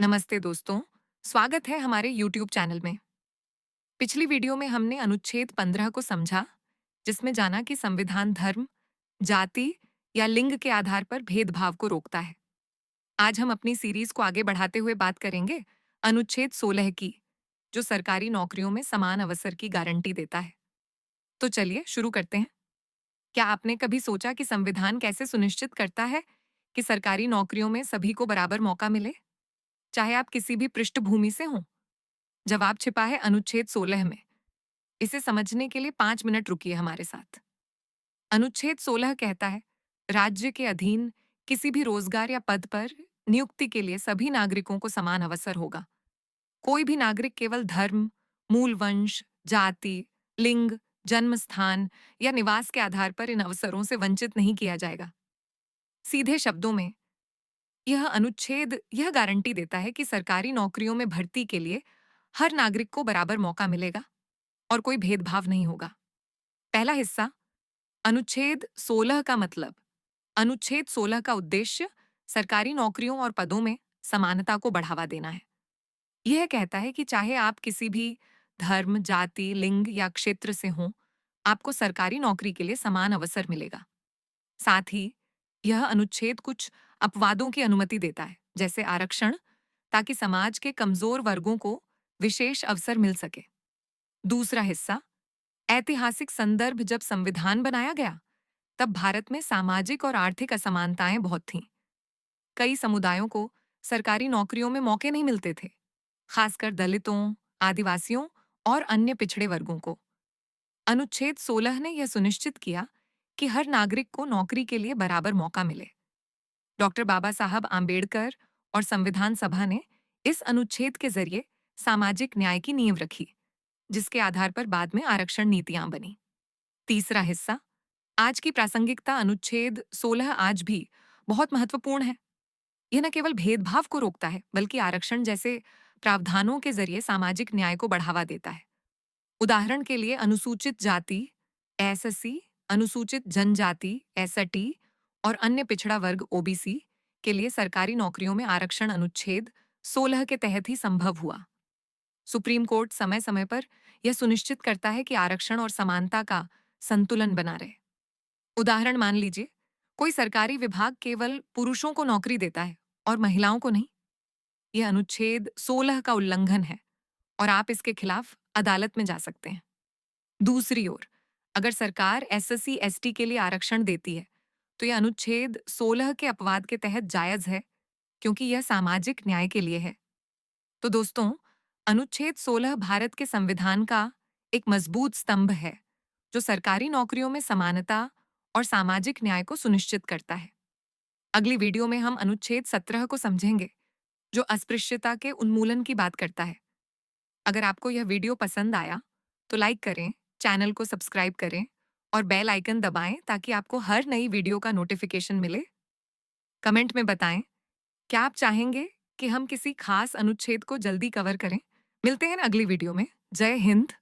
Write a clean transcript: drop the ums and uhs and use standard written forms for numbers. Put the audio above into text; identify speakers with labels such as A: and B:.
A: नमस्ते दोस्तों, स्वागत है हमारे YouTube चैनल में। पिछली वीडियो में हमने अनुच्छेद 15 को समझा, जिसमें जाना कि संविधान धर्म, जाति या लिंग के आधार पर भेदभाव को रोकता है। आज हम अपनी सीरीज को आगे बढ़ाते हुए बात करेंगे अनुच्छेद 16 की, जो सरकारी नौकरियों में समान अवसर की गारंटी देता है। तो चलिए शुरू करते हैं। क्या आपने कभी सोचा कि संविधान कैसे सुनिश्चित करता है कि सरकारी नौकरियों में सभी को बराबर मौका मिले, चाहे आप किसी भी पृष्ठभूमि से हों? जवाब छिपा है अनुच्छेद 16 में। इसे समझने के लिए 5 मिनट रुकिए हमारे साथ। अनुच्छेद 16 कहता है, राज्य के अधीन किसी भी रोजगार या पद पर नियुक्ति के लिए सभी नागरिकों को समान अवसर होगा। कोई भी नागरिक केवल धर्म, मूल वंश, जाति, लिंग, जन्म स्थान या निवास के आधार पर इन अवसरों से वंचित नहीं किया जाएगा। सीधे शब्दों में, यह अनुच्छेद यह गारंटी देता है कि सरकारी नौकरियों में भर्ती के लिए हर नागरिक को बराबर मौका मिलेगा और कोई भेदभाव नहीं होगा। पहला हिस्सा, अनुच्छेद 16 का मतलब। अनुच्छेद 16 का उद्देश्य सरकारी नौकरियों और पदों में समानता को बढ़ावा देना है। यह कहता है कि चाहे आप किसी भी धर्म, जाति, लिंग या क्षेत्र से हों, आपको सरकारी नौकरी के लिए समान अवसर मिलेगा। साथ ही यह अनुच्छेद कुछ अपवादों की अनुमति देता है, जैसे आरक्षण, ताकि समाज के कमजोर वर्गों को विशेष अवसर मिल सके। दूसरा हिस्सा, ऐतिहासिक संदर्भ। जब संविधान बनाया गया, तब भारत में सामाजिक और आर्थिक असमानताएं बहुत थीं। कई समुदायों को सरकारी नौकरियों में मौके नहीं मिलते थे, खासकर दलितों, आदिवासियों और अन्य पिछड़े वर्गों को। अनुच्छेद 16 ने यह सुनिश्चित किया कि हर नागरिक को नौकरी के लिए बराबर मौका मिले। डॉक्टर बाबा साहब आम्बेडकर और संविधान सभा ने इस अनुच्छेद के जरिए सामाजिक न्याय की नींव रखी, जिसके आधार पर बाद में आरक्षण नीतियां बनी। तीसरा हिस्सा, आज की प्रासंगिकता। अनुच्छेद 16 आज भी बहुत महत्वपूर्ण है। यह न केवल भेदभाव को रोकता है, बल्कि आरक्षण जैसे प्रावधानों के जरिए सामाजिक न्याय को बढ़ावा देता है। उदाहरण के लिए अनुसूचित जाति एसएससी, अनुसूचित जनजाति एसटी और अन्य पिछड़ा वर्ग ओबीसी के लिए सरकारी नौकरियों में आरक्षण अनुच्छेद 16 के तहत ही संभव हुआ। सुप्रीम कोर्ट समय समय पर यह सुनिश्चित करता है कि आरक्षण और समानता का संतुलन बना रहे। उदाहरण मान लीजिए, कोई सरकारी विभाग केवल पुरुषों को नौकरी देता है और महिलाओं को नहीं। यह अनुच्छेद 16 का उल्लंघन है और आप इसके खिलाफ अदालत में जा सकते हैं। दूसरी ओर, अगर सरकार एसएससी एसटी के लिए आरक्षण देती है, तो यह अनुच्छेद 16 के अपवाद के तहत जायज है, क्योंकि यह सामाजिक न्याय के लिए है। तो दोस्तों, अनुच्छेद 16 भारत के संविधान का एक मजबूत स्तंभ है, जो सरकारी नौकरियों में समानता और सामाजिक न्याय को सुनिश्चित करता है। अगली वीडियो में हम अनुच्छेद 17 को समझेंगे, जो अस्पृश्यता के उन्मूलन की बात करता है। अगर आपको यह वीडियो पसंद आया, तो लाइक करें, चैनल को सब्सक्राइब करें और बेल आइकन दबाएं, ताकि आपको हर नई वीडियो का नोटिफिकेशन मिले। कमेंट में बताएं, क्या आप चाहेंगे कि हम किसी खास अनुच्छेद को जल्दी कवर करें? मिलते हैं ना अगली वीडियो में। जय हिंद।